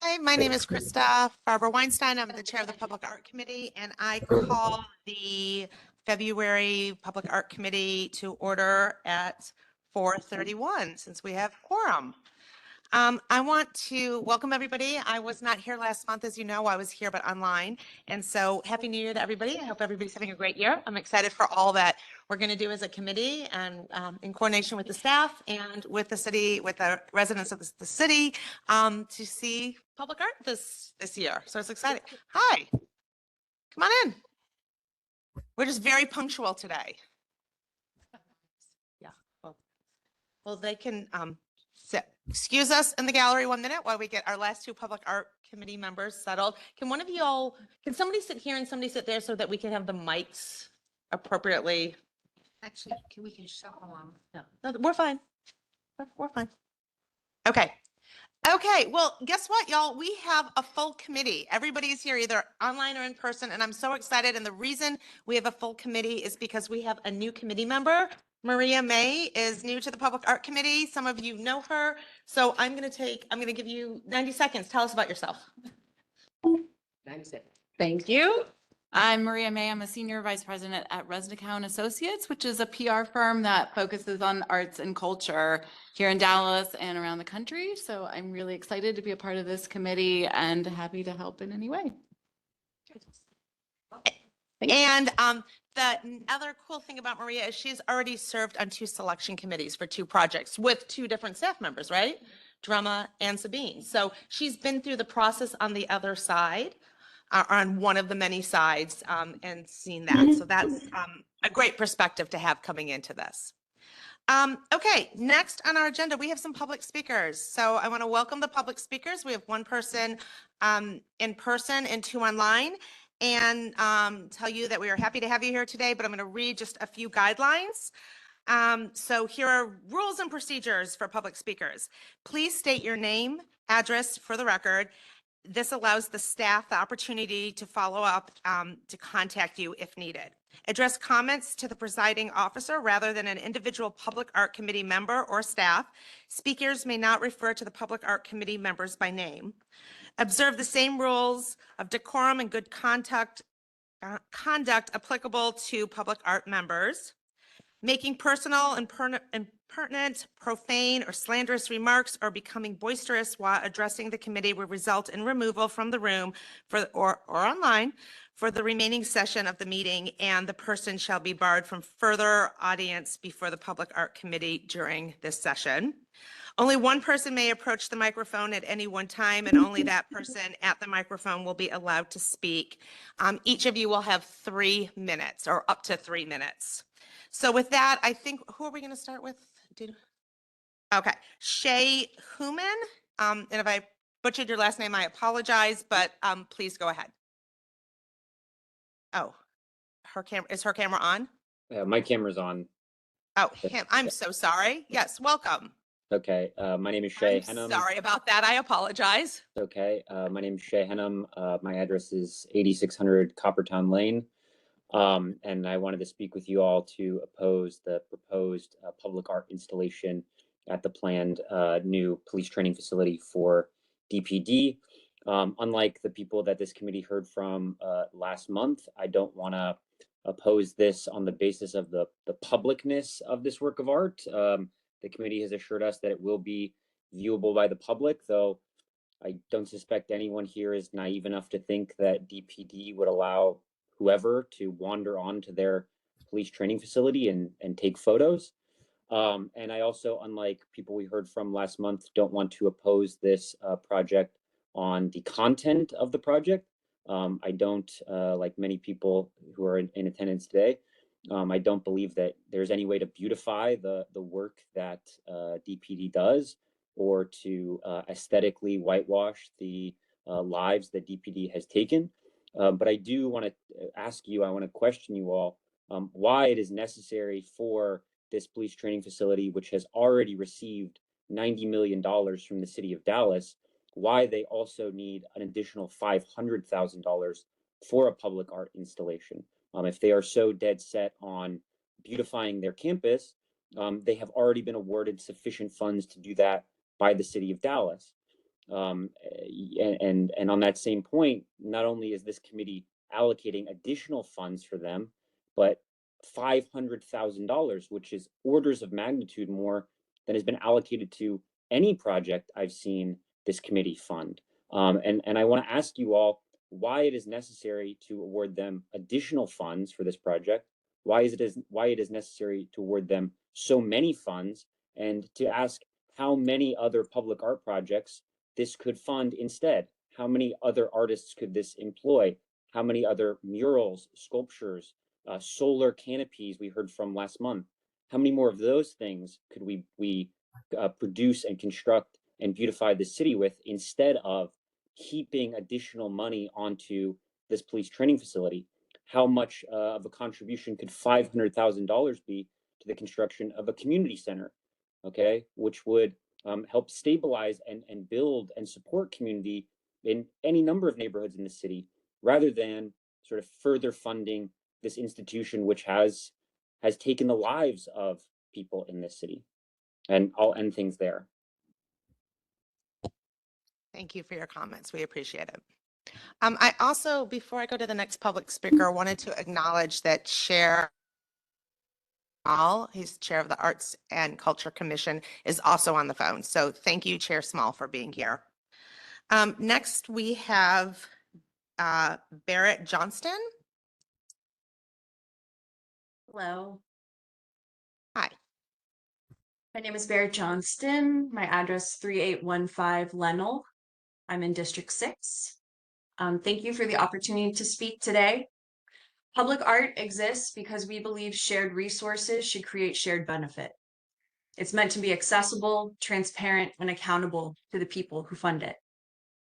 Hi, my name is Krista Barber Weinstein. I'm the chair of the Public Art Committee, and I call the February Public Art Committee to order at 4:31 since we have quorum. I want to welcome everybody. I was not here last month, as you know, I was here but online. And so Happy New Year to everybody. I hope everybody's having a great year. I'm excited for all that we're going to do as a committee and in coordination with the staff and with the city, with the residents of the city to see public art this year. So it's exciting. Hi, come on in. We're just very punctual today. Yeah. Well, they can excuse us in the gallery 1 minute while we get our last two public art committee members settled. Can one of you all, can somebody sit here and somebody sit there so that we can have the mics appropriately? Actually, we can shuffle them. No, we're fine. We're fine. Okay. Okay, well, guess what, y'all? We have a full committee. Everybody's here either online or in person, and I'm so excited. And the reason we have a full committee is because we have a new committee member. Maria May is new to the Public Art Committee. Some of you know her. So I'm going to give you 90 seconds. Tell us about yourself. 90 seconds. Thank you. I'm Maria May. I'm a senior vice president at Resnicow & Associates, which is a PR firm that focuses on arts and culture here in Dallas and around the country. So I'm really excited to be a part of this committee and happy to help in any way. And the other cool thing about Maria is she's already served on 2 selection committees for 2 projects with 2 different staff members, right? Drama and Sabine. So she's been through the process on the other side, on one of the many sides, and seen that. So that's a great perspective to have coming into this. Okay, next on our agenda, we have some public speakers. So I want to welcome the public speakers. We have 1 person in person and 2 online. And tell you that we are happy to have you here today, but I'm going to read just a few guidelines. So here are rules and procedures for public speakers. Please state your name, address for the record. This allows the staff the opportunity to follow up, to contact you if needed. Address comments to the presiding officer rather than an individual Public Art Committee member or staff. Speakers may not refer to the Public Art Committee members by name. Observe the same rules of decorum and good conduct applicable to public art members. Making personal and pertinent, profane, or slanderous remarks or becoming boisterous while addressing the committee will result in removal from the room or online for the remaining session of the meeting, and the person shall be barred from further audience before the Public Art Committee during this session. Only 1 person may approach the microphone at any one time, and only that person at the microphone will be allowed to speak. Each of you will have 3 minutes or up to 3 minutes. So with that, I think, who are we going to start with? Okay, Shay Human. And if I butchered your last name, I apologize, but please go ahead. Oh, is her camera on? My camera's on. Oh, I'm so sorry. Yes, welcome. Okay, my name is Shay Henham. Sorry about that. I apologize. Okay, my name is Shay Henham. My address is 8600 Coppertown Lane. And I wanted to speak with you all to oppose the proposed public art installation at the planned new police training facility for DPD. Unlike the people that this committee heard from last month, I don't want to oppose this on the basis of the publicness of this work of art. The committee has assured us that it will be viewable by the public, though I don't suspect anyone here is naive enough to think that DPD would allow whoever to wander onto their police training facility and take photos. And I also, unlike people we heard from last month, don't want to oppose this project on the content of the project. I don't, like many people who are in attendance today, I don't believe that there's any way to beautify the work that DPD does or to aesthetically whitewash the lives that DPD has taken. But I do want to ask you, I want to question you all, why it is necessary for this police training facility, which has already received $90 million from the city of Dallas, why they also need an additional $500,000 for a public art installation. If they are so dead set on beautifying their campus, they have already been awarded sufficient funds to do that by the city of Dallas. And on that same point, not only is this committee allocating additional funds for them, but $500,000, which is orders of magnitude more than has been allocated to any project I've seen this committee fund. And I want to ask you all why it is necessary to award them additional funds for this project, why it is necessary to award them so many funds, and to ask how many other public art projects this could fund instead. How many other artists could this employ? How many other murals, sculptures, solar canopies we heard from last month? How many more of those things could we produce and construct and beautify the city with, instead of heaping additional money onto this police training facility? How much of a contribution could $500,000 be to the construction of a community center, okay, which would help stabilize and build and support community in any number of neighborhoods in the city, rather than sort of further funding this institution, which has taken the lives of people in this city. And I'll end things there. Thank you for your comments. We appreciate it. I also, before I go to the next public speaker, wanted to acknowledge that Chair Small, he's Chair of the Arts and Culture Commission, is also on the phone. So thank you, Chair Small, for being here. Next, we have Barrett Johnston. Hello, Hi. my name is Barrett Johnston. My address 3815 Lennell. I'm in District 6. Thank you for the opportunity to speak today. Public art exists because we believe shared resources should create shared benefit. It's meant to be accessible, transparent, and accountable to the people who fund it.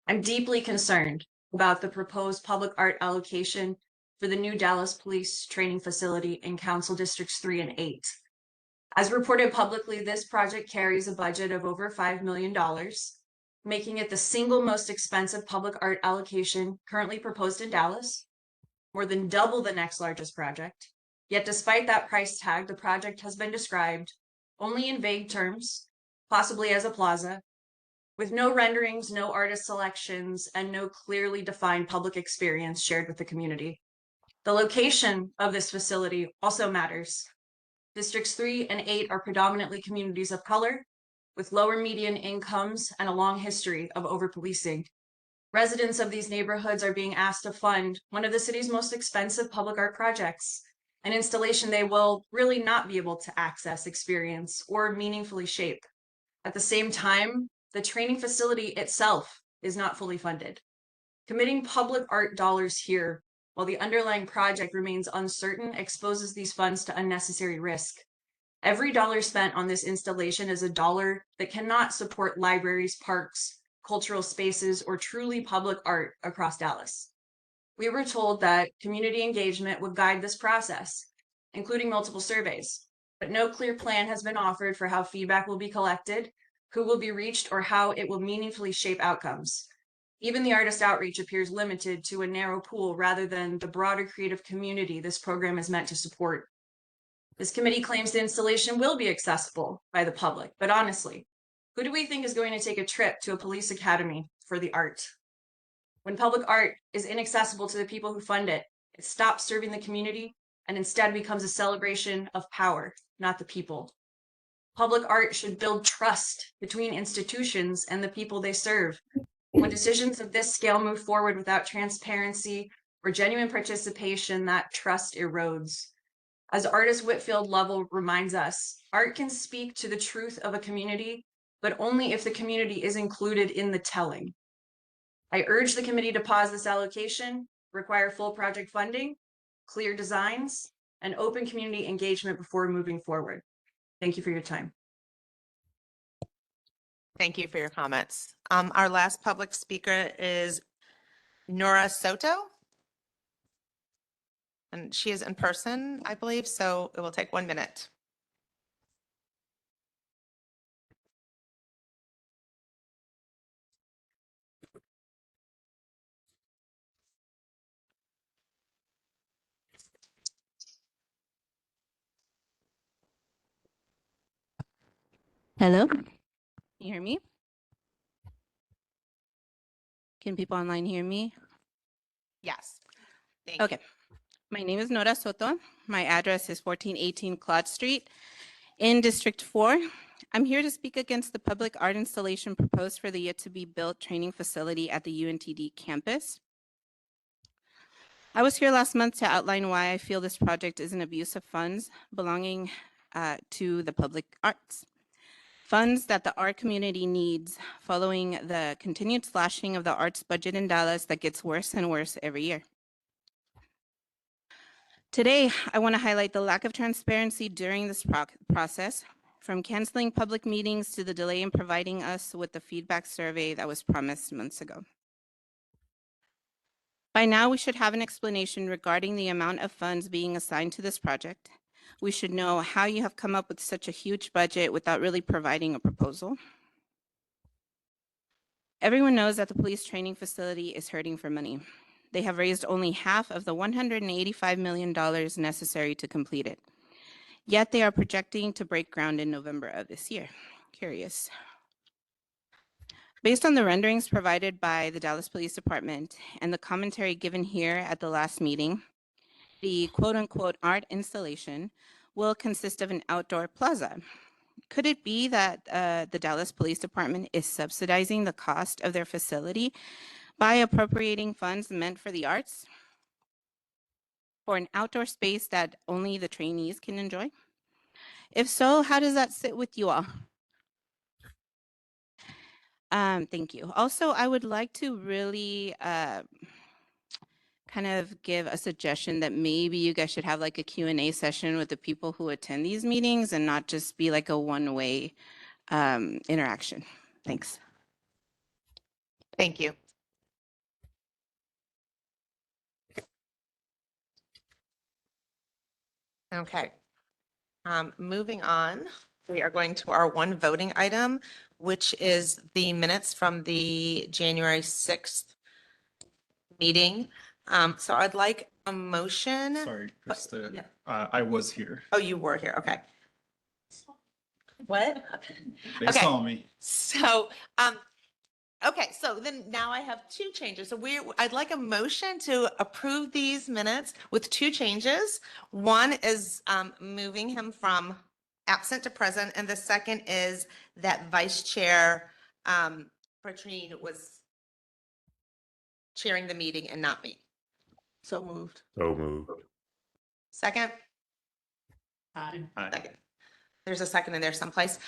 I'm deeply concerned about the proposed public art allocation for the new Dallas Police Training Facility in Council Districts 3 and 8. As reported publicly, this project carries a budget of over $5 million, making it the single most expensive public art allocation currently proposed in Dallas, more than double the next largest project. Yet despite that price tag, the project has been described only in vague terms, possibly as a plaza, with no renderings, no artist selections, and no clearly defined public experience shared with the community. The location of this facility also matters. Districts 3 and 8 are predominantly communities of color, with lower median incomes and a long history of over-policing. Residents of these neighborhoods are being asked to fund one of the city's most expensive public art projects, an installation they will really not be able to access, experience, or meaningfully shape. At the same time, the training facility itself is not fully funded. Committing public art dollars here while the underlying project remains uncertain exposes these funds to unnecessary risk. Every dollar spent on this installation is a dollar that cannot support libraries, parks, cultural spaces, or truly public art across Dallas. We were told that community engagement would guide this process, including multiple surveys, but no clear plan has been offered for how feedback will be collected, who will be reached, or how it will meaningfully shape outcomes. Even the artist outreach appears limited to a narrow pool rather than the broader creative community this program is meant to support. This committee claims the installation will be accessible by the public, but honestly, who do we think is going to take a trip to a police academy for the art? When public art is inaccessible to the people who fund it, it stops serving the community and instead becomes a celebration of power, not the people. Public art should build trust between institutions and the people they serve. When decisions of this scale move forward without transparency or genuine participation, that trust erodes. As artist Whitfield Lovell reminds us, art can speak to the truth of a community, but only if the community is included in the telling. I urge the committee to pause this allocation, require full project funding, clear designs, and open community engagement before moving forward. Thank you for your time. Thank you for your comments. Our last public speaker is Nora Soto. And she is in person, I believe, so it will take 1 minute. Hello, can you hear me? Can people online hear me? Yes. Thank you. Okay. My name is Nora Soto. My address is 1418 Claude Street in District 4. I'm here to speak against the public art installation proposed for the yet-to-be-built training facility at the UNTD campus. I was here last month to outline why I feel this project is an abuse of funds belonging to the public arts. Funds that the art community needs following the continued slashing of the arts budget in Dallas that gets worse and worse every year. Today, I want to highlight the lack of transparency during this process, from canceling public meetings to the delay in providing us with the feedback survey that was promised months ago. By now, we should have an explanation regarding the amount of funds being assigned to this project. We should know how you have come up with such a huge budget without really providing a proposal. Everyone knows that the police training facility is hurting for money. They have raised only half of the $185 million necessary to complete it. Yet they are projecting to break ground in November of this year. Curious. Based on the renderings provided by the Dallas Police Department and the commentary given here at the last meeting, the quote-unquote art installation will consist of an outdoor plaza. Could it be that the Dallas Police Department is subsidizing the cost of their facility by appropriating funds meant for the arts for an outdoor space that only the trainees can enjoy? If so, how does that sit with you all? Thank you. Also, I would like to really kind of give a suggestion that maybe you guys should have like a Q&A session with the people who attend these meetings and not just be like a one-way interaction. Thanks. Thank you. Okay. Moving on, we are going to our one voting item, which is the minutes from the January 6th meeting. So I'd like a motion. Sorry, Krista. yeah. I was here. Oh, you were here. Okay. What? They Okay. saw me. So, okay, so then now I have two changes. So I'd like a motion to approve these minutes with two changes. One is moving him from absent to present, and the second is that Vice Chair Bertreen was chairing the meeting and not me. So moved. So moved. Second? Hi. Second. There's a second in there someplace.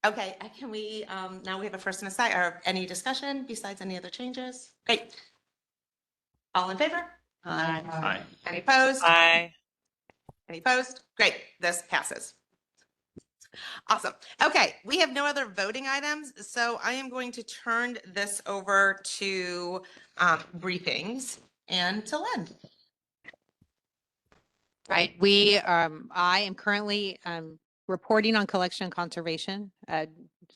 Okay, can we, now we have a first and a second, or any discussion besides any other changes? Great. All in favor? Hi. Any opposed? Aye. Any opposed? Great, this passes. Awesome. Okay, we have no other voting items, so I am going to turn this over to briefings and to Lynn. Right, I am currently reporting on collection and conservation,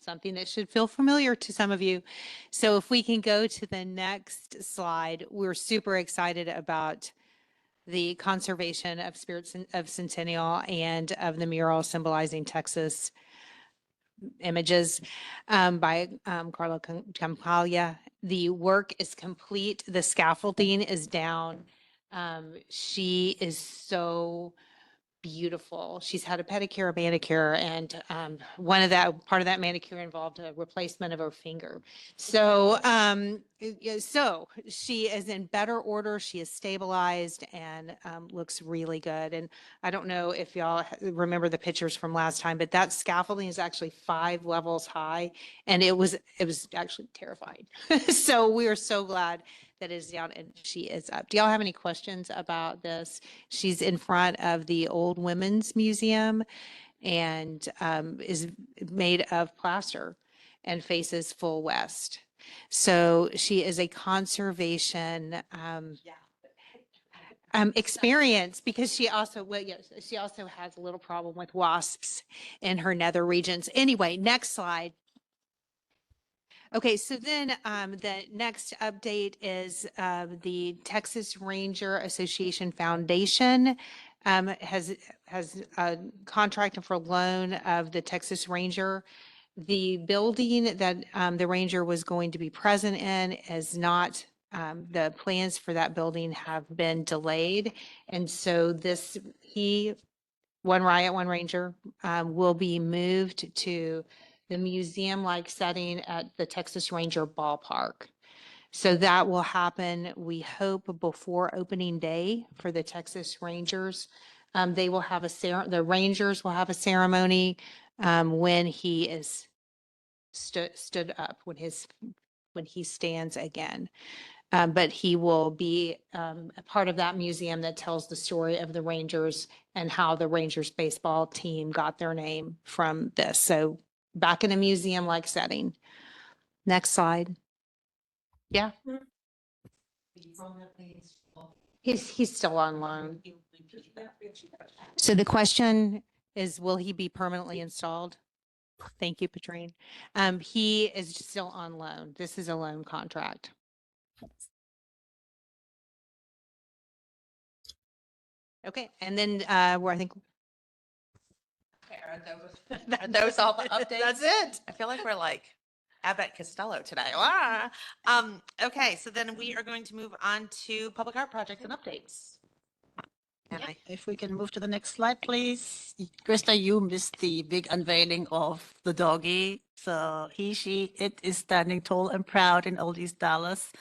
something that should feel familiar to some of you. So if we can go to the next slide, we're super excited about the conservation of spirits of Centennial and of the mural symbolizing Texas images by Carla Campaglia. The work is complete. The scaffolding is down. She is so beautiful. She's had a pedicure, a manicure, and part of that manicure involved a replacement of her finger. So, so she is in better order. She is stabilized and looks really good. And I don't know if y'all remember the pictures from last time, but that scaffolding is actually 5 levels high, and it was actually terrifying. So we are so glad that is down and she is up. Do y'all have any questions about this? She's in front of the Old Women's Museum and is made of plaster and faces full west. So she is a conservation experience because she also, well, yes, she also has a little problem with wasps in her nether regions. Anyway, next slide. Okay, so then the next update is the Texas Ranger Association Foundation has contracted for loan of the Texas Ranger The building that the ranger was going to be present in is not, the plans for that building have been delayed. And so One Riot, One Ranger, will be moved to the museum-like setting at the Texas Ranger Ballpark. So that will happen, we hope, before opening day for the Texas Rangers. They will have the Rangers will have a ceremony when he is stood up, when he stands again. But he will be a part of that museum that tells the story of the Rangers and how the Rangers baseball team got their name from this. So back in a museum-like setting. Next slide. Yeah. He's still on loan. So the question is, will he be permanently installed? Thank you, Patrine. He is still on loan. This is a loan contract. Okay, and then where I think. Are those all the updates? That's it. I feel like we're like Abbott Costello today. Okay, so then we are going to move on to public art projects and updates. And I If we can move to the next slide, please. Krista, you missed the big unveiling of the doggy. So it is standing tall and proud in Old East Dallas.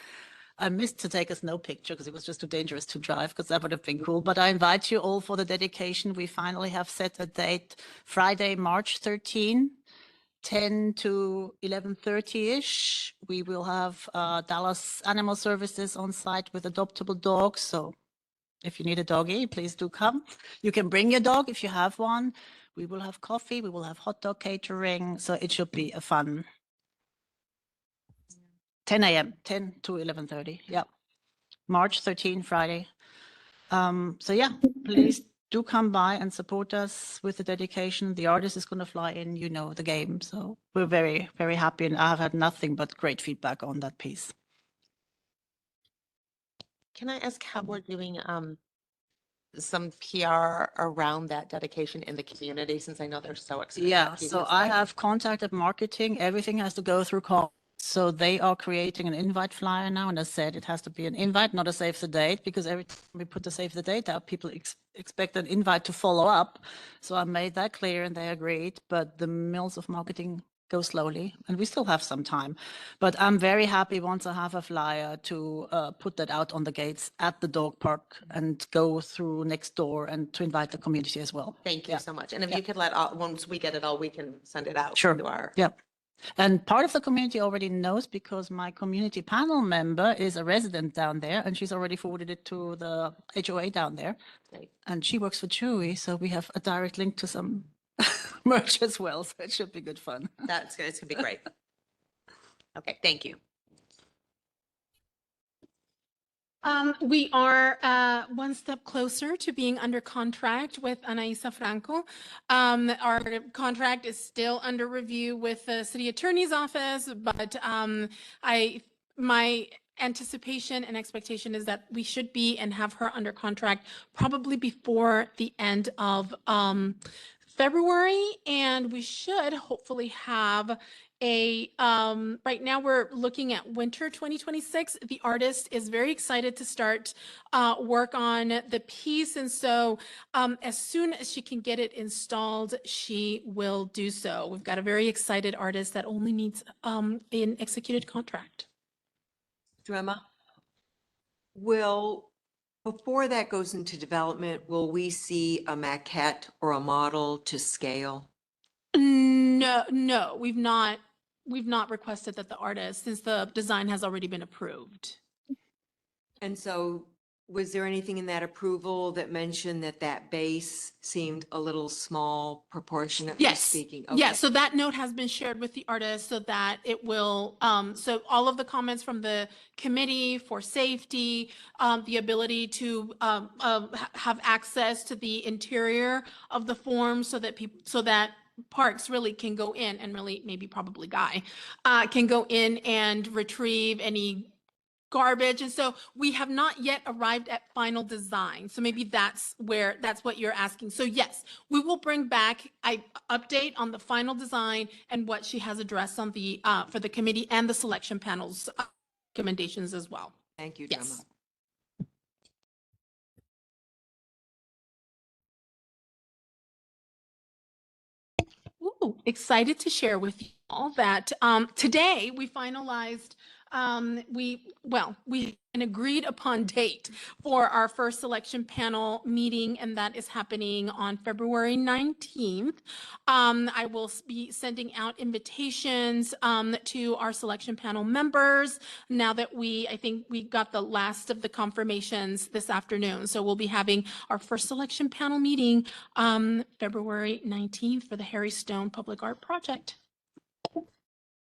I missed to take a snow picture because it was just too dangerous to drive, because that would have been cool. But I invite you all for the dedication. We finally have set a date, Friday, March 13, 10 to 11:30-ish. We will have Dallas Animal Services on site with adoptable dogs. So if you need a doggy, please do come. You can bring your dog if you have one. We will have coffee. We will have hot dog catering. So it should be a fun 10 a.m., 10 to 11:30. Yep. March 13, Friday. So yeah, please do come by and support us with the dedication. The artist is going to fly in, you know, the game. So we're very, very happy. And I've had nothing but great feedback on that piece. Can I ask how we're doing some PR around that dedication in the community, since I know they're so excited? Yeah, about keeping so this I going? have contacted marketing. Everything has to go through call. So they are creating an invite flyer now. And I said it has to be an invite, not a save the date, because every time we put the save the date out, people expect an invite to follow up. So I made that clear and they agreed. But the mills of marketing go slowly and we still have some time. But I'm very happy once I have a flyer to put that out on the gates at the dog park and go through next door and to invite the community as well. Thank you Yeah. so much. And if Yeah. you could once we get it all, we can send it out. Sure. To our. Yep. And part of the community already knows because my community panel member is a resident down there and she's already forwarded it to the HOA down there. Great. And she works for Chewy, so we have a direct link to some merch as well. So it should be good fun. That's good. It's gonna be great. Okay, thank you. We are one step closer to being under contract with Anaisa Franco. Our contract is still under review with the city attorney's office, but my anticipation and expectation is that we should be and have her under contract probably before the end of February, and we should hopefully have right now we're looking at winter 2026. The artist is very excited to start work on the piece. And so as soon as she can get it installed, she will do so. We've got a very excited artist that only needs an executed contract. Drema, before that goes into development, will we see a maquette or a model to scale? No, we've not requested that the artist, since the design has already been approved. And so was there anything in that approval that mentioned that base seemed a little small proportionately Yes. speaking? Yeah, Okay. so that note has been shared with the artist so that it will, so all of the comments from the committee for safety, the ability to have access to the interior of the form so that parks really can go in and really maybe probably Guy can go in and retrieve any garbage. And so we have not yet arrived at final design. So maybe that's what you're asking. So yes, we will bring back I update on the final design and what she has addressed on the for the committee and the selection panel's recommendations as well. Thank you, Drama. Yes. Ooh, excited to share with you all that today we finalized we an agreed upon date for our first selection panel meeting, and that is happening on February 19th. I will be sending out invitations to our selection panel members now that I think we got the last of the confirmations this afternoon. So we'll be having our first selection panel meeting February 19th for the Harry Stone Public Art Project.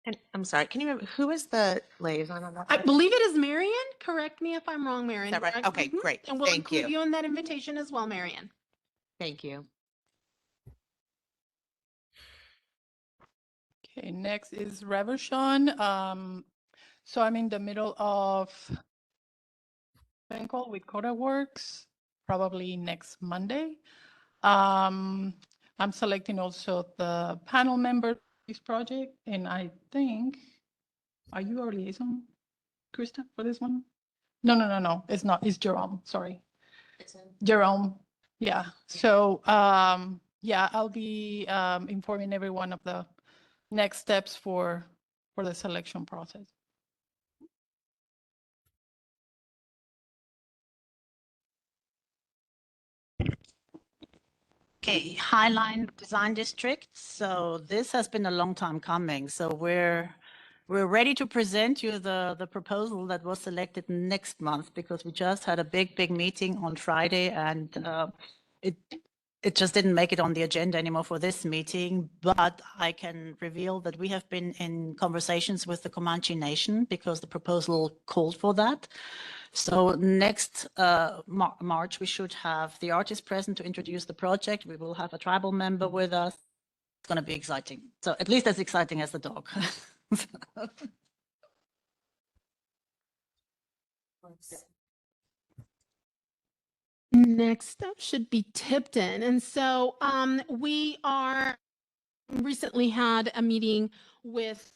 And I'm sorry, can you remember, who is the liaison on that? I believe it is Marion. Correct me if I'm wrong, Marion. Is that right? correct? Okay, Mhm. great. And we'll Thank include you. you in that invitation as well, Marion. Thank you. Okay, next is Reverchon. So I'm in the middle of phone call with Coda Works, probably next Monday. I'm selecting also the panel member for this project, and I think, are you our liaison, Krista, for this one? No, it's not, it's Jerome, sorry. Jerome, yeah. So, yeah, I'll be informing everyone of the next steps for the selection process. Okay, Highline Design District. So this has been a long time coming. So we're ready to present you the proposal that was selected next month, because we just had a big meeting on Friday, and it just didn't make it on the agenda anymore for this meeting. But I can reveal that we have been in conversations with the Comanche Nation because the proposal called for that. So next March, we should have the artist present to introduce the project. We will have a tribal member with us. It's going to be exciting. So at least as exciting as the dog. Next up should be Tipton. And so we recently had a meeting with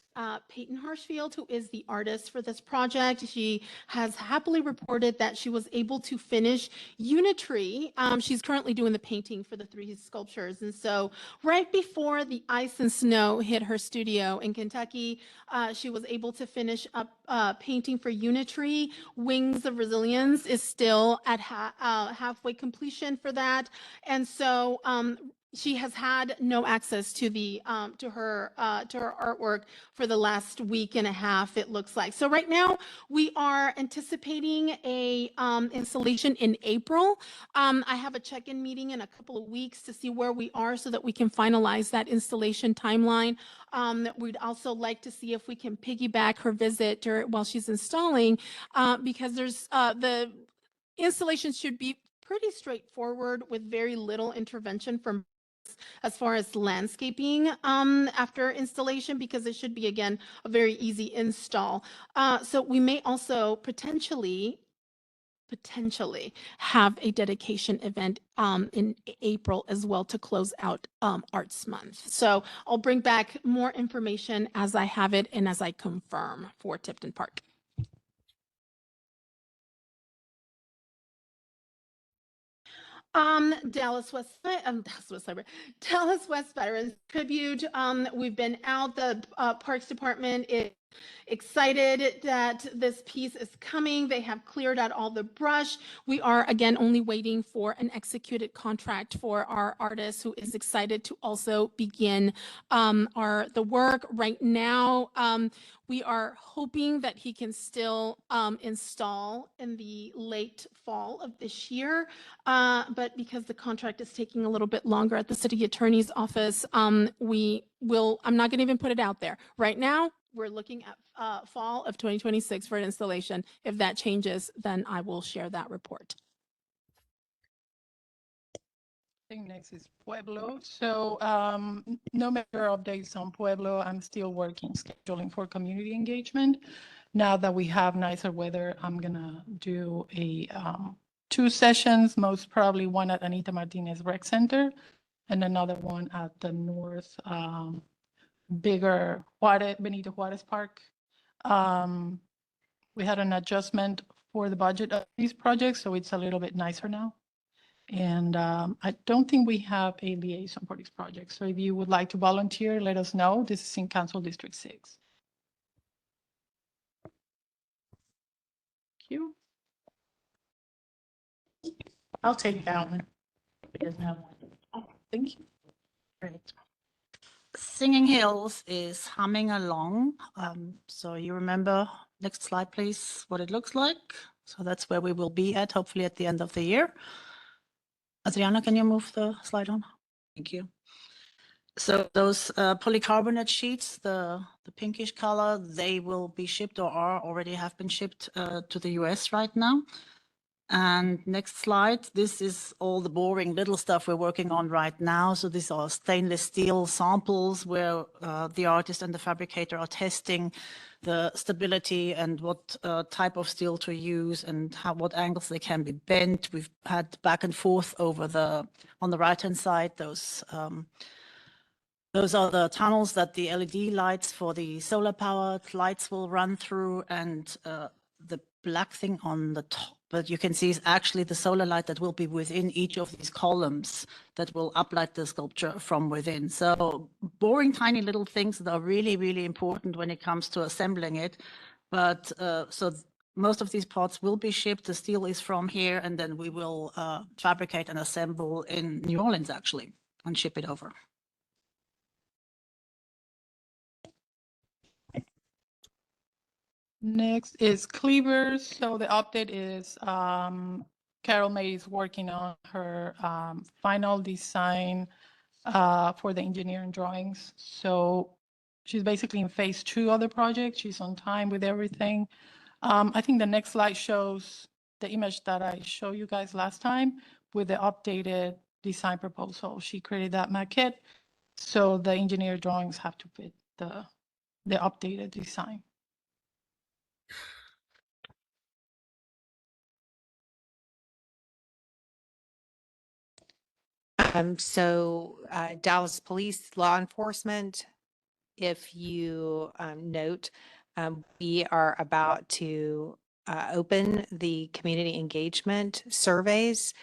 Peyton Harshfield, who is the artist for this project. She has happily reported that she was able to finish Unitree. She's currently doing the painting for the 3 sculptures. And so right before the ice and snow hit her studio in Kentucky, she was able to finish up painting for Unitree. Wings of Resilience is still at halfway completion for that. And so she has had no access to the to her artwork for the last week and a half, it looks like. So right now we are anticipating a installation in April. I have a check-in meeting in a couple of weeks to see where we are so that we can finalize that installation timeline. We'd also like to see if we can piggyback her visit while she's installing, because there's the installation should be pretty straightforward with very little intervention from as far as landscaping after installation, because it should be, again, a very easy install. So we may also potentially have a dedication event in April as well to close out Arts Month. So I'll bring back more information as I have it and as I confirm for Tipton Park. Dallas West Veterans Tribute. We've been out. The Parks Department is excited that this piece is coming. They have cleared out all the brush. We are again only waiting for an executed contract for our artist, who is excited to also begin the work right now. We are hoping that he can still install in the late fall of this year. But because the contract is taking a little bit longer at the city attorney's office, I'm not gonna even put it out there. Right now, we're looking at fall of 2026 for an installation. If that changes, then I will share that report. I think next is Pueblo. So no major updates on Pueblo. I'm still working, scheduling for community engagement. Now that we have nicer weather, I'm gonna do a 2 sessions, most probably one at Anita Martinez Rec Center and another one at the north bigger Benito Juarez Park. We had an adjustment for the budget of these projects, so it's a little bit nicer now. And I don't think we have a liaison for these projects. So if you would like to volunteer, let us know. This is in Council District 6. Thank you. I'll take that one. He doesn't have one. Oh, thank you. Great. Singing Hills is humming along. So you remember, next slide, please, what it looks like. So that's where we will be at, hopefully at the end of the year. Adriana, can you move the slide on? Thank you. So those polycarbonate sheets, the pinkish color, they will be shipped or are already have been shipped to the US right now. And next slide, this is all the boring little stuff we're working on right now. So these are stainless steel samples where the artist and the fabricator are testing the stability and what type of steel to use and what angles they can be bent. We've had back and forth over on the right-hand side, those are the tunnels that the LED lights for the solar powered lights will run through, and the black thing on the top, but you can see is actually the solar light that will be within each of these columns that will uplight the sculpture from within. So boring tiny little things that are really, really important when it comes to assembling it. But most of these parts will be shipped. The steel is from here, and then we will fabricate and assemble in New Orleans actually and ship it over. Next is Cleavers. So the update is Carol May is working on her final design for the engineering drawings. So she's basically in phase 2 of the project. She's on time with everything. I think the next slide shows the image that I showed you guys last time with the updated design proposal. She created that maquette. So the engineer drawings have to fit the updated design. So Dallas Police Law Enforcement, if you note, we are about to open the community engagement surveys.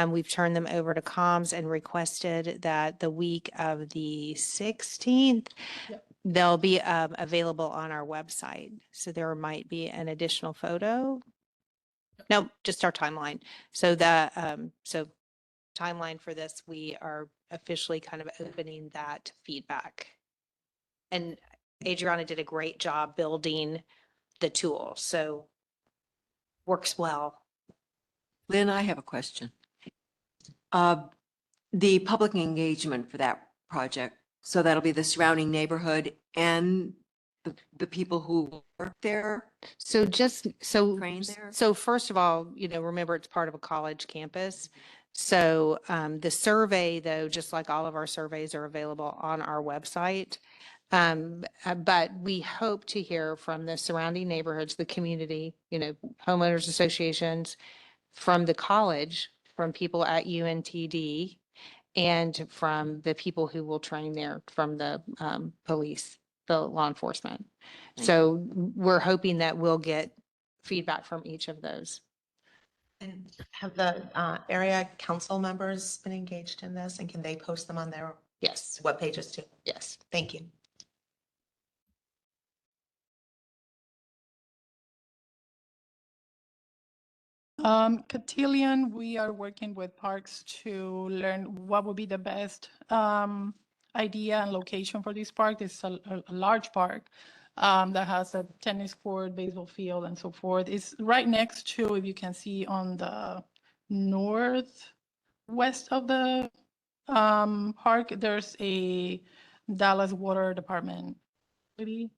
We've turned them over to comms and requested that the week of the 16th, Yep. they'll be available on our website. So there might be an additional photo. No, just our timeline. So so timeline for this, we are officially kind of opening that feedback. And Adriana did a great job building the tool, so works well. Lynn, I have a question. The public engagement for that project, so that'll be the surrounding neighborhood and the people who work there, So trained there? so first of all, remember it's part of a college campus. So the survey, though, just like all of our surveys, are available on our website. But we hope to hear from the surrounding neighborhoods, the community, homeowners associations, from the college, from people at UNTD, and from the people who will train there, from the police, the law enforcement. Thank So we're hoping that we'll get feedback from each of those. And have the area council members been engaged in this, and can they post them on their Yes, web pages too? yes. Thank you. Cotillion, we are working with parks to learn what would be the best idea and location for this park. It's a large park that has a tennis court, baseball field, and so forth. It's right next to, if you can see on the northwest of the park, there's a Dallas Water Department facility.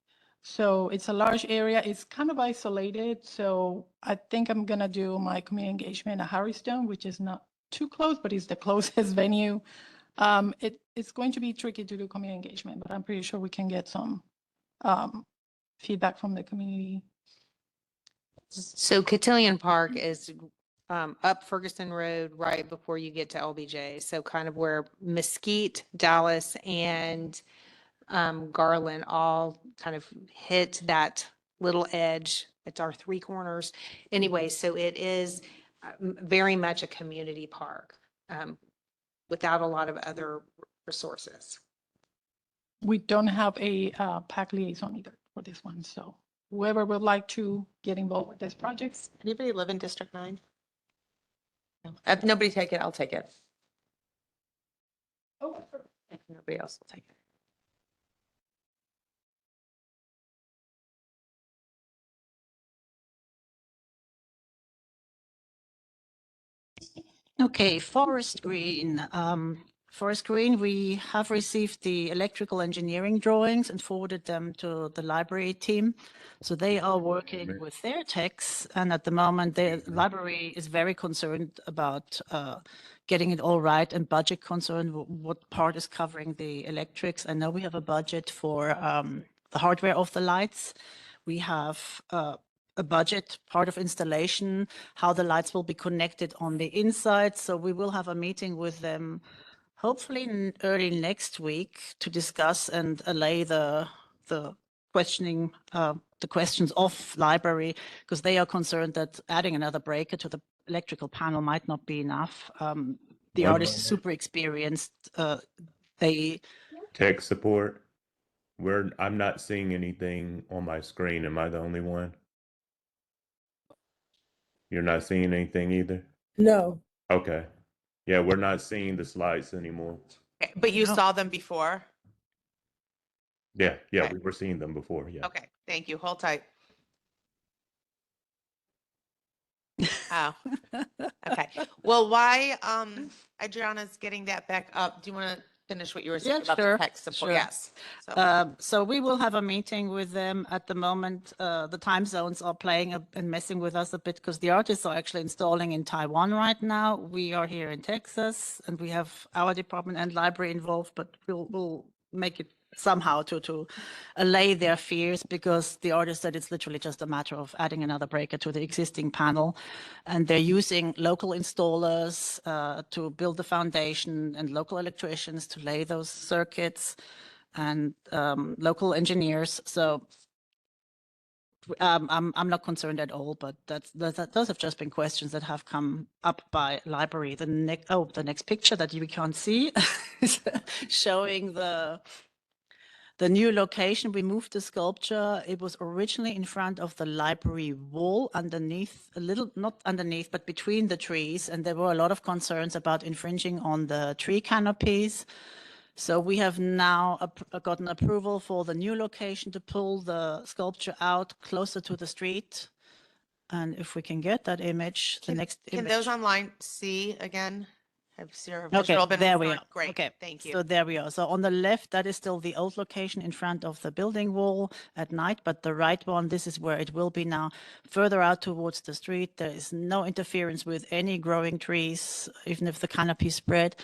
So it's a large area. It's kind of isolated. So I think I'm gonna do my community engagement at Harrystone, which is not too close, but it's the closest venue. It's going to be tricky to do community engagement, but I'm pretty sure we can get some feedback from the community. So Cotillion Park is up Ferguson Road right before you get to LBJ. So kind of where Mesquite, Dallas, and Garland all kind of hit that little edge. It's our three corners. Anyway, so it is very much a community park without a lot of other resources. We don't have a PAC liaison either for this one, so whoever would like to get involved with this project. Anybody live in District 9? No. If nobody take it, I'll take it. If nobody else will take it. Okay, Forest Green. Forest Green, we have received the electrical engineering drawings and forwarded them to the library team. So they are working with their techs, and at the moment, the library is very concerned about getting it all right and budget concerned, what part is covering the electrics. I know we have a budget for the hardware of the lights. We have a budget, part of installation, how the lights will be connected on the inside. So we will have a meeting with them hopefully early next week to discuss and allay the questioning, the questions of library, because they are concerned that adding another breaker to the electrical panel might not be enough. The artist is super experienced. They Tech support. I'm not seeing anything on my screen. Am I the only one? You're not seeing anything either? No. Okay. Yeah, we're not seeing the slides anymore. Okay, but you No. saw them before? Yeah, Okay. we were seeing them before, yeah. Okay, thank you. Hold tight. Oh, okay. Well, why Adriana's getting that back up, do you want to finish what you were saying Yeah, about the sure, tech support? sure. Yes. So, So we will have a meeting with them at the moment. The time zones are playing and messing with us a bit because the artists are actually installing in Taiwan right now. We are here in Texas and we have our department and library involved, but we'll make it somehow to allay their fears, because the artist said it's literally just a matter of adding another breaker to the existing panel. And they're using local installers to build the foundation and local electricians to lay those circuits and local engineers. So I'm not concerned at all, but those have just been questions that have come up by library. The next picture that we can't see is showing the new location. We moved the sculpture. It was originally in front of the library wall underneath, not underneath, but between the trees. And there were a lot of concerns about infringing on the tree canopies. So we have now gotten approval for the new location to pull the sculpture out closer to the street. And if we can get that image, the next can image. those online see again? Have zero Okay, visual been there we restored? are. Great, Okay, thank you. so there we are. So on the left, that is still the old location in front of the building wall at night, but the right one, this is where it will be now. Further out towards the street, there is no interference with any growing trees, even if the canopy spread.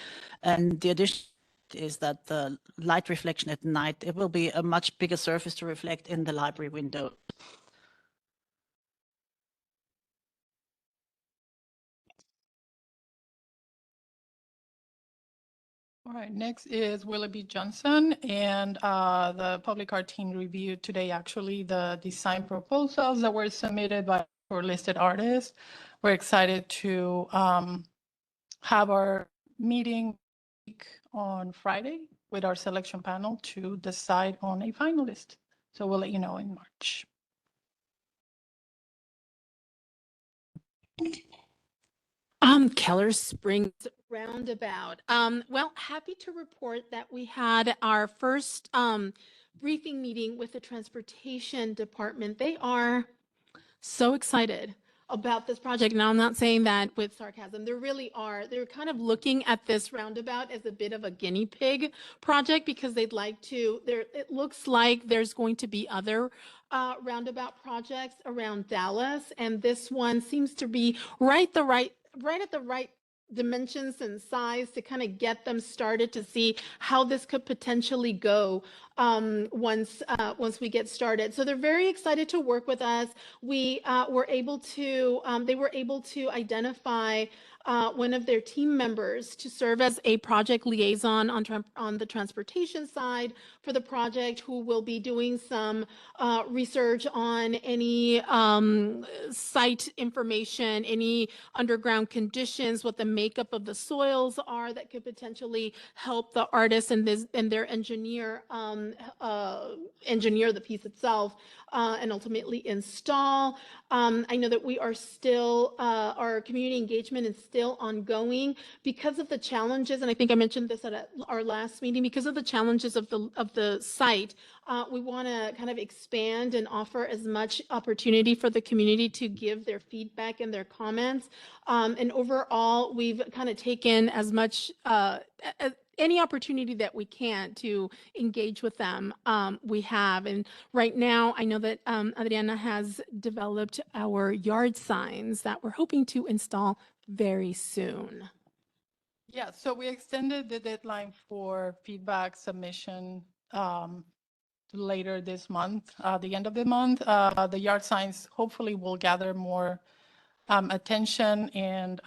And the addition is that the light reflection at night, it will be a much bigger surface to reflect in the library window. All right, next is Willoughby Johnson, and the public art team reviewed today actually the design proposals that were submitted by our listed artists. We're excited to have our meeting on Friday with our selection panel to decide on a finalist. So we'll let you know in March. Keller Springs Roundabout. Well, happy to report that we had our first briefing meeting with the Transportation Department. They are so excited about this project. Now, I'm not saying that with sarcasm. They really are. They're kind of looking at this roundabout as a bit of a guinea pig project because they'd like to, it looks like there's going to be other roundabout projects around Dallas. And this one seems to be right at the right dimensions and size to kind of get them started to see how this could potentially go once we get started. So they're very excited to work with us. We were able to, they were able to identify one of their team members to serve as a project liaison on the transportation side for the project, who will be doing some research on any site information, any underground conditions, what the makeup of the soils are that could potentially help the artist and their engineer engineer the piece itself and ultimately install. I know that we are still, our community engagement is still ongoing because of the challenges, and I think I mentioned this at our last meeting, because of the challenges of the site. We want to kind of expand and offer as much opportunity for the community to give their feedback and their comments. And overall, we've kind of taken as much any opportunity that we can to engage with them, we have. And right now, I know that Adriana has developed our yard signs that we're hoping to install very soon. Yeah, so we extended the deadline for feedback submission later this month, the end of the month. The yard signs hopefully will gather more attention. And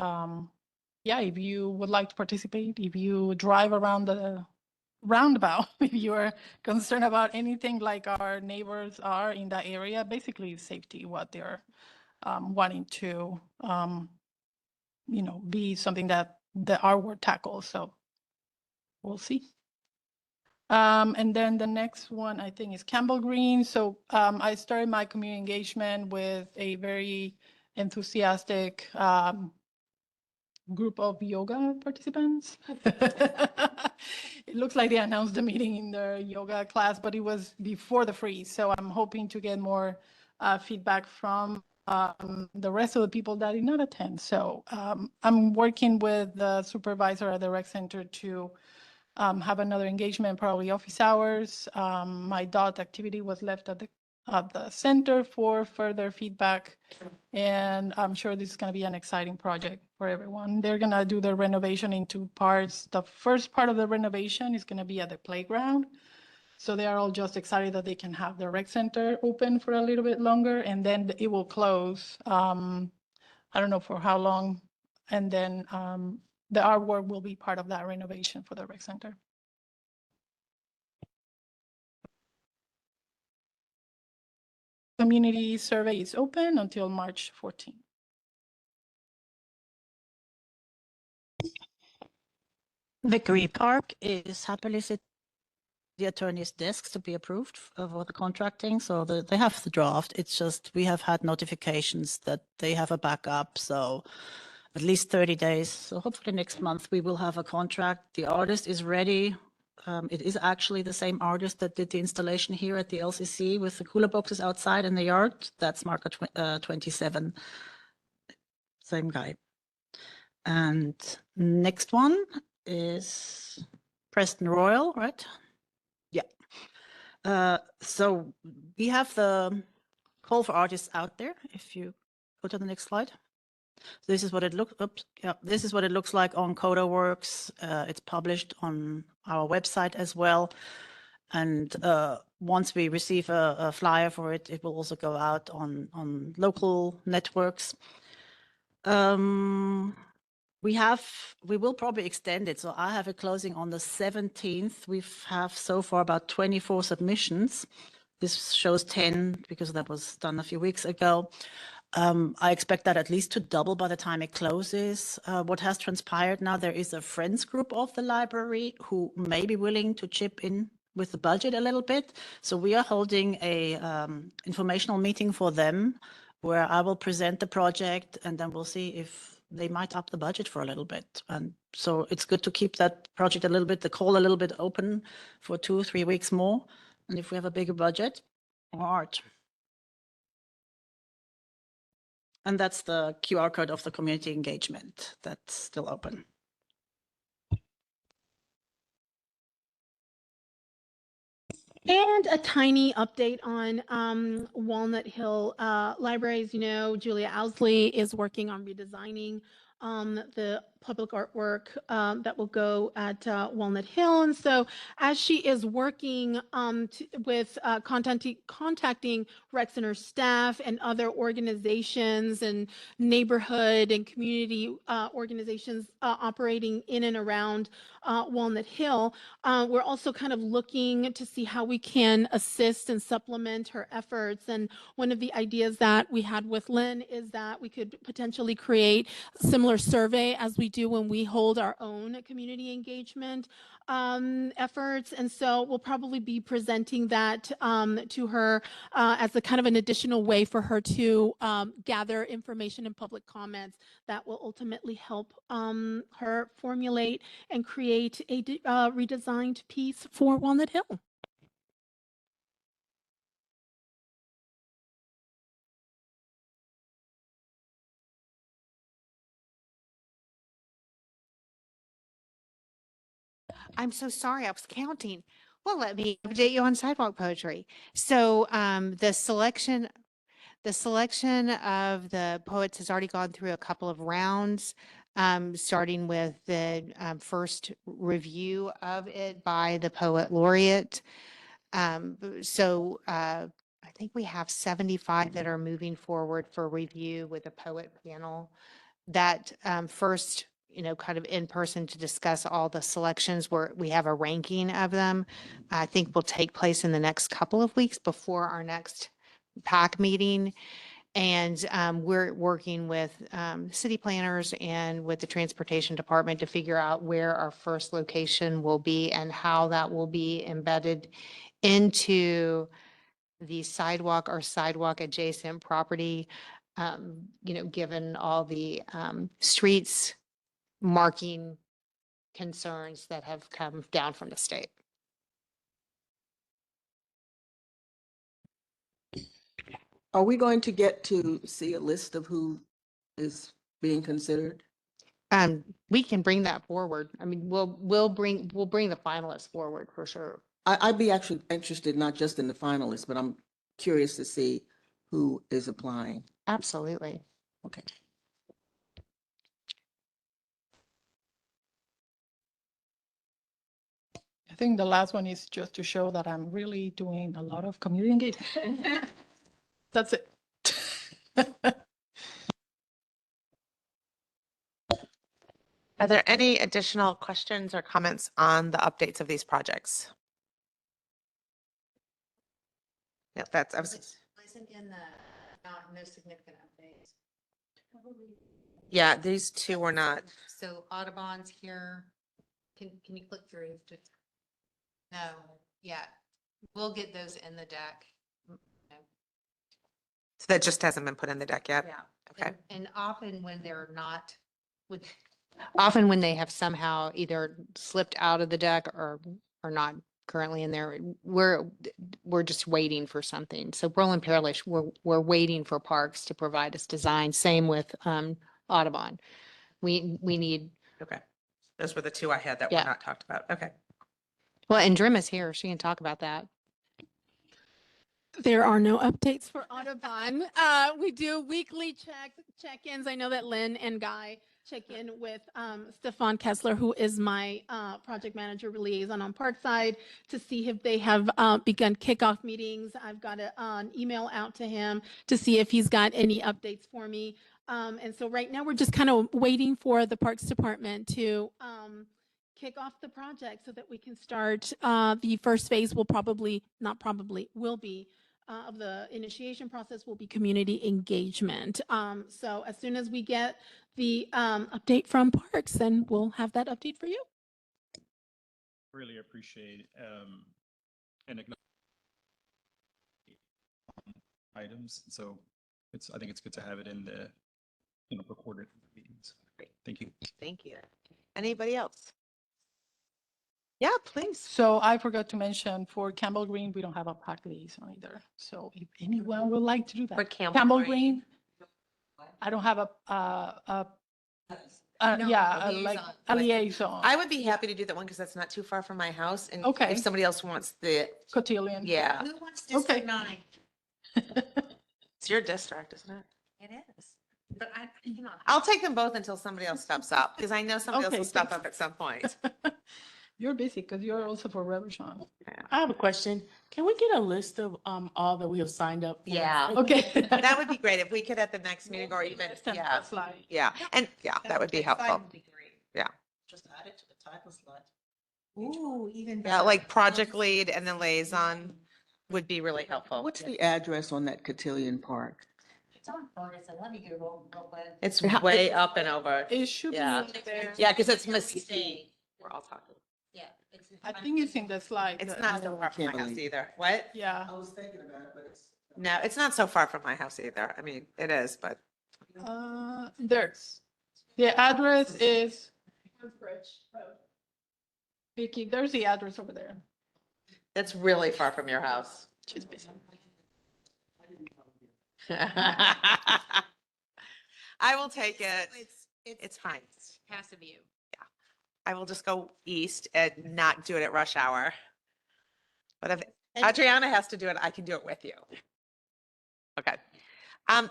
yeah, if you would like to participate, if you drive around the roundabout, if you are concerned about anything like our neighbors are in that area, basically safety, what they're wanting to, you know, be something that the artwork tackles. So we'll see. And then the next one, I think, is Campbell Green. So I started my community engagement with a very enthusiastic group of yoga participants. It looks like they announced the meeting in their yoga class, but it was before the freeze. So I'm hoping to get more feedback from the rest of the people that did not attend. So I'm working with the supervisor at the rec center to have another engagement, probably office hours. My dot activity was left at the center for further feedback. And I'm sure this is going to be an exciting project for everyone. They're going to do the renovation in two parts. The first part of the renovation is going to be at the playground. So they are all just excited that they can have the rec center open for a little bit longer, and then it will close. I don't know for how long. And then the artwork will be part of that renovation for the rec center. Community survey is open until March 14th. Vickery Park is happily sitting at the attorney's desk to be approved for the contracting. So they have the draft. It's just we have had notifications that they have a backup. So at least 30 days. So hopefully next month we will have a contract. The artist is ready. It is actually the same artist that did the installation here at the LCC with the cooler boxes outside in the yard. That's Marco 27. Same guy. And next one is Preston Royal, right? Yeah. So we have the call for artists out there. If you go to the next slide. So this is what it looks. This is what it looks like on CodaWorks. It's published on our website as well. And once we receive a flyer for it, it will also go out on local networks. We will probably extend it. So I have it closing on the 17th. We have so far about 24 submissions. This shows 10 because that was done a few weeks ago. I expect that at least to double by the time it closes. What has transpired now, there is a friends group of the library who may be willing to chip in with the budget a little bit. So we are holding a informational meeting for them where I will present the project and then we'll see if they might up the budget for a little bit. And so it's good to keep that project a little bit, the call a little bit open for 2 or 3 weeks more. And if we have a bigger budget, more art. And that's the QR code of the community engagement that's still open. And a tiny update on Walnut Hill Library. As you know, Julia Owsley is working on redesigning the public artwork that will go at Walnut Hill. And so as she is working with contacting Rex Center staff and other organizations and neighborhood and community organizations operating in and around Walnut Hill, we're also kind of looking to see how we can assist and supplement her efforts. And one of the ideas that we had with Lynn is that we could potentially create a similar survey as we do when we hold our own community engagement efforts. And so we'll probably be presenting that to her as a kind of an additional way for her to gather information and public comments that will ultimately help her formulate and create a redesigned piece for Walnut Hill. I'm so sorry, I was counting. Well, let me update you on sidewalk poetry. So the selection of the poets has already gone through a couple of rounds, starting with the first review of it by the poet laureate. I think we have 75 that are moving forward for review with a poet panel. That first, kind of in person to discuss all the selections where we have a ranking of them, I think will take place in the next couple of weeks before our next PAC meeting. And we're working with city planners and with the transportation department to figure out where our first location will be and how that will be embedded into the sidewalk or sidewalk adjacent property, given all the streets marking concerns that have come down from the state. Are we going to get to see a list of who is being considered? We can bring that forward. I mean, we'll bring the finalists forward for sure. I'd be actually interested not just in the finalists, but I'm curious to see who is applying. Absolutely. Okay. I think the last one is just to show that I'm really doing a lot of community engagement. That's it. Are there any additional questions or comments on the updates of these projects? Yeah, I was. Wasn't in the, no significant updates. Yeah, these two were not. So Audubon's here. Can you click through? No, yeah, we'll get those in the deck. So that just hasn't been put in the deck yet? Yeah. Okay. And often when they're not, often when they have somehow either slipped out of the deck or not currently in there, we're just waiting for something. So Berlin Paralish, we're waiting for Parks to provide us design. Same with Audubon. We need. Okay. Those were the two I had that Yeah. were not talked about. Okay. Well, and Drim is here. She can talk about that. There are no updates for Audubon. We do weekly check-ins. I know that Lynn and Guy check in with Stefan Kessler, who is my project manager liaison on Parkside, to see if they have begun kickoff meetings. I've got an email out to him to see if he's got any updates for me. And so right now we're just kind of waiting for the Parks Department to kick off the project so that we can start. The first phase will be of the initiation process will be community engagement. So as soon as we get the update from Parks, then we'll have that update for you. Really appreciate and acknowledge items. So I think it's good to have it in the recorded meetings. Great. Thank you. Thank you. Anybody else? Yeah, please. So I forgot to mention for Campbell Green, we don't have a PAC liaison either. So if anyone would like to do that. For Campbell Green? I don't have a liaison. I would be happy to do that one because that's not too far from my house. And Okay. if somebody else wants the, Cotillion. yeah, Who wants Okay. District 9? it's your district, isn't it? It is. But I'll take them both until somebody else steps up, because I know somebody else Okay, will step thanks. up at some point. You're busy because you're also for Reverchon. I have a question. Can we get a list of all that we have signed up for? Yeah. Okay. That would be great if we could at the next meeting or even, yeah, yeah, and yeah, that would be helpful. Yeah. Just add it to the title slide. Ooh, even. Yeah, like project lead and then liaison would be really helpful. What's the address on that Cotillion Park? It's on Ferguson. Let me get it real quick. It's way up and over. It should be Yeah. in there. Yeah, because it's Mesquite. We're all talking. Yeah. It's I think it's in the slide. It's the- not so far from my house Kimberly. either. What? Yeah. was thinking about it, but it's. No, it's not so far from my house either. I mean, it is, but There's, the address is. Vicky, there's the address over there. it's really far from your house. She's busy. I will take it. It's fine. Passive view. I will just go east and not do it at rush hour. But if Adriana has to do it, I can do it with you. Okay.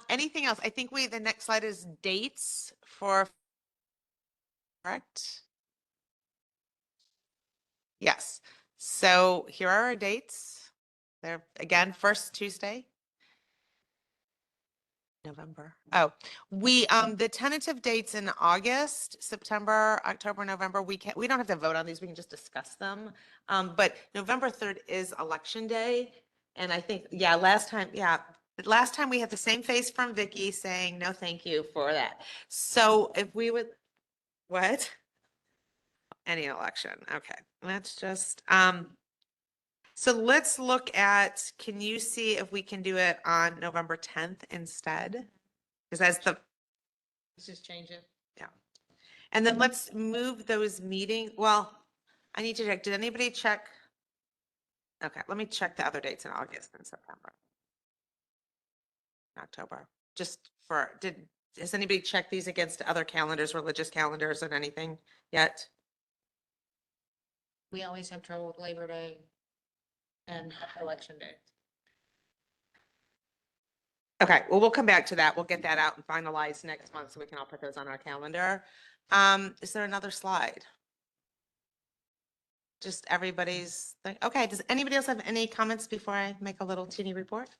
Anything else? I think the next slide is dates for, correct? Yes. So here are our dates. They're again, first Tuesday. November. Oh, the tentative dates in August, September, October, November, we don't have to vote on these. We can just discuss them. But November 3rd is election day. And I think, last time we had the same face from Vicky saying, no, thank you for that. So if we would, what? Any election. Okay. Let's just, so let's look at, can you see if we can do it on November 10th instead? Because that's the, Let's just change it. yeah. And then let's move those meetings. Well, I need to check. Did anybody check? Okay, let me check the other dates in August and September. October, just has anybody checked these against other calendars, religious calendars and anything yet? We always have trouble with Labor Day and Election Day. Okay, well, we'll come back to that. We'll get that out and finalize next month so we can all put those on our calendar. Is there another slide? Just everybody's thing. Okay, does anybody else have any comments before I make a little teeny report?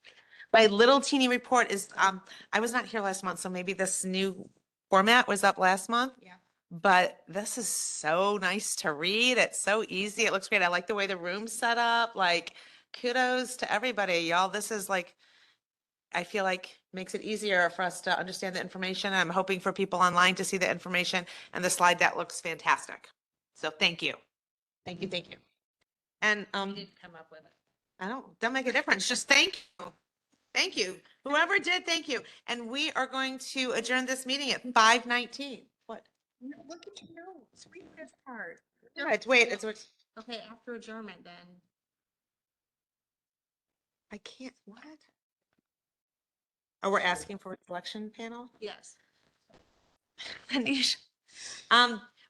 My little teeny report is, I was not here last month, so maybe this new format was up last month. Yeah. But this is so nice to read. It's so easy. It looks great. I like the way the room's set up. Like, kudos to everybody, y'all. This is like, I feel like makes it easier for us to understand the information. I'm hoping for people online to see the information and the slide that looks fantastic. So thank you. Thank you, thank you. And We didn't come up with it. don't make a difference. Just thank you. Thank you. Whoever did, thank you. And we are going to adjourn this meeting at 5:19. What? No, look at your notes. Read this part. No, wait, it's Okay, after adjournment then. I can't, what? Oh, we're asking for a selection panel? Yes. Anish.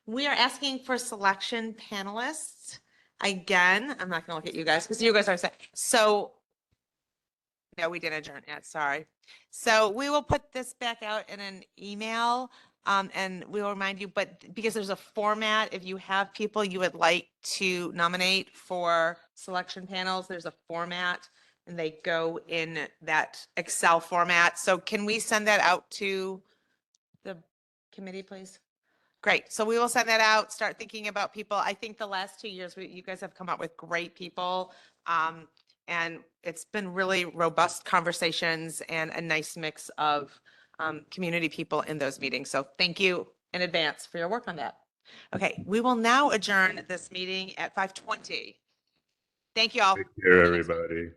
We are asking for selection panelists. Again, I'm not gonna look at you guys because you guys are set. So, no, we didn't adjourn yet, sorry. So we will put this back out in an email. And we will remind you, but because there's a format, if you have people you would like to nominate for selection panels, there's a format and they go in that Excel format. So can we send that out to the committee, please? Great. So we will send that out, start thinking about people. I think the last 2 years, you guys have come up with great people. And it's been really robust conversations and a nice mix of community people in those meetings. So thank you in advance for your work on that. Okay, we will now adjourn this meeting at 5:20. Thank you all. Take care, everybody.